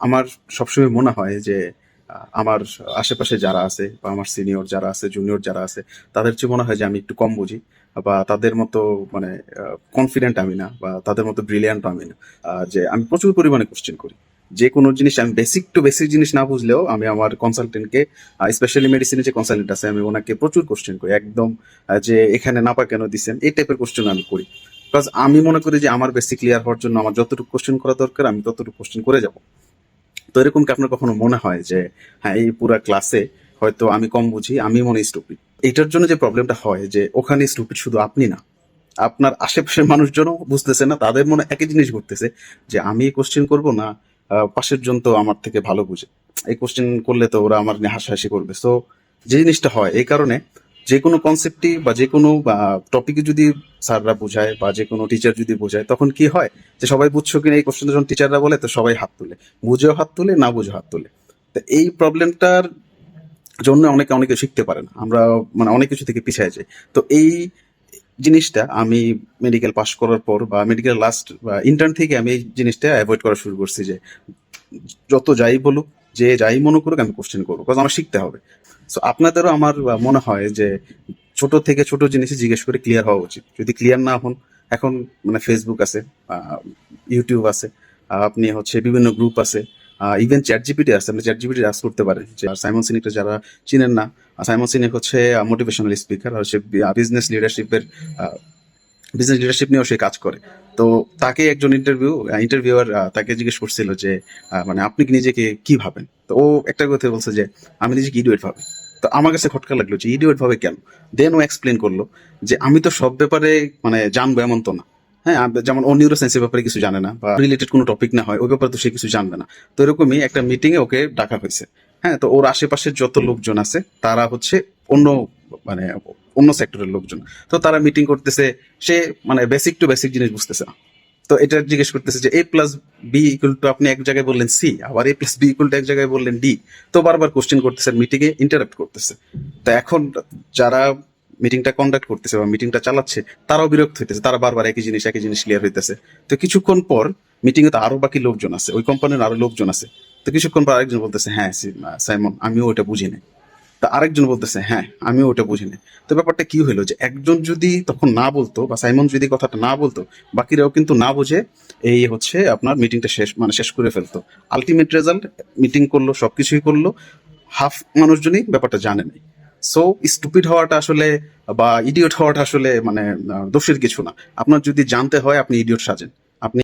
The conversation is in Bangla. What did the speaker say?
আমার সবসময় মনে হয় যে আমার আশেপাশে যারা আছে বা আমার সিনিয়র যারা আছে, জুনিয়র যারা আছে, তাদের চেয়ে মনে হয় যে আমি একটু কম বুঝি বা তাদের মতো মানে কনফিডেন্ট আমি না বা তাদের মতো ব্রিলিয়ান্ট আমি না। যে আমি প্রচুর পরিমাণে কোশ্চেন করি। যে কোনো জিনিস আমি বেসিক টু বেসিক জিনিস না বুঝলেও আমি আমার কনসালটেন্টকে, স্পেশালি মেডিসিনে যে কনসালটেন্ট আছে, আমি ওনাকে প্রচুর কোশ্চেন করি একদম। যে এখানে নাপা কেন দিচ্ছেন, এই টাইপের কোশ্চেন আমি করি। বিকজ আমি মনে করি যে আমার বেসিক ক্লিয়ার হওয়ার জন্য আমার যতটুকু কোশ্চেন করা দরকার আমি ততটুকু কোশ্চেন করে যাব। তো এরকম কি আপনার কখনো মনে হয় যে হ্যাঁ, এই পুরা ক্লাসে হয়তো আমি কম বুঝি, আমি মনে স্টুপিড? এটার জন্য যে প্রবলেমটা হয় যে ওখানে স্টুপিড শুধু আপনি না, আপনার আশেপাশের মানুষজনও বুঝতেছে না, তাদের মনে একই জিনিস ঘটতেছে যে আমি কোশ্চেন করব না, পাশের জন তো আমার থেকে ভালো বুঝে, এই কোশ্চেন করলে তো ওরা আমার নিয়ে হাসাহাসি করবে। সো যে জিনিসটা হয় এই কারণে, যে কোনো কনসেপ্টই বা যে কোনো টপিকে যদি স্যাররা বোঝায় বা যে কোনো টিচার যদি বোঝায়, তখন কি হয় যে সবাই বুঝছো কিনা এই কোশ্চেনটা যখন টিচাররা বলে তো সবাই হাত তুলে, বুঝেও হাত তুলে, না বুঝেও হাত তুলে। তো এই প্রবলেমটার জন্য অনেকে অনেকে শিখতে পারে না, আমরা মানে অনেক কিছু থেকে পিছিয়ে যাই। তো এই জিনিসটা আমি মেডিকেল পাস করার পর বা মেডিকেল লাস্ট বা ইন্টার্ন থেকে আমি এই জিনিসটা অ্যাভয়েড করা শুরু করছি যে যত যাই বলুক, যে যাই মনে করুক, আমি কোশ্চেন করবো, কারণ আমার শিখতে হবে। সো আপনাদেরও আমার মনে হয় যে ছোট থেকে ছোট জিনিসই জিজ্ঞেস করে ক্লিয়ার হওয়া উচিত। যদি ক্লিয়ার না হন, এখন মানে ফেসবুক আছে, ইউটিউব আছে, আপনি হচ্ছে বিভিন্ন গ্রুপ আছে, ইভেন চ্যাট জিপিটি আছে, আপনি চ্যাট জিপিটি আস্ক করতে পারেন। যে সাইমন সিনিকটা যারা চিনেন না, সাইমন সিনিক হচ্ছে মোটিভেশনাল স্পিকার, আর হচ্ছে বিজনেস লিডারশিপ নিয়েও সে কাজ করে। তো তাকে একজন ইন্টারভিউয়ার তাকে জিজ্ঞেস করছিল যে মানে আপনি কি নিজেকে কি ভাবেন? তো ও একটা কথা বলছে যে আমি নিজেকে ইডিয়েট ভাবি। তো আমার কাছে খটকা লাগলো যে ইডিয়েট ভাবে কেন। দেন ও এক্সপ্লেন করলো যে আমি তো সব ব্যাপারে মানে জানবো এমন তো না। হ্যাঁ, যেমন ও নিউরো সায়েন্সের ব্যাপারে কিছু জানে না বা রিলেটেড কোনো টপিক না হয় ওই ব্যাপারে তো সে কিছু জানবে না। তো এরকমই একটা মিটিং এ ওকে ডাকা হয়েছে। হ্যাঁ, তো ওর আশেপাশের যত লোকজন আছে তারা হচ্ছে অন্য মানে অন্য সেক্টরের লোকজন। তো তারা মিটিং করতেছে, সে মানে বেসিক টু বেসিক জিনিস বুঝতেছে না। তো এটা জিজ্ঞেস করতেছে যে A+B=, আপনি এক জায়গায় বললেন সি, আবার A+B= এক জায়গায় বললেন ডি। তো বারবার কোশ্চেন করতেছে, মিটিং এ ইন্টারাপ্ট করতেছে। তো এখন যারা মিটিংটা কন্ডাক্ট করতেছে বা মিটিংটা চালাচ্ছে, তারাও বিরক্ত হইতেছে, তারা বারবার একই জিনিস ক্লিয়ার হইতেছে। তো কিছুক্ষণ পর মিটিং এ তো আরো বাকি লোকজন আছে, ওই কোম্পানির আরো লোকজন আছে। তো কিছুক্ষণ পর আরেকজন বলতেছে হ্যাঁ সাইমন, আমিও ওটা বুঝি নাই। তা আরেকজন বলতেছে হ্যাঁ, আমিও ওটা বুঝি নাই। তো ব্যাপারটা কি হলো যে একজন যদি তখন না বলতো বা সাইমন যদি কথাটা না বলতো, বাকিরাও কিন্তু না বুঝে এই হচ্ছে আপনার মিটিংটা শেষ করে ফেলতো। আলটিমেট রেজাল্ট, মিটিং করলো, সবকিছুই করলো, হাফ মানুষজনই ব্যাপারটা জানে নাই। সো স্টুপিড হওয়াটা আসলে বা ইডিয়ট হওয়াটা আসলে মানে দোষের কিছু না। আপনার যদি জানতে হয় আপনি ইডিয়ট সাজেন,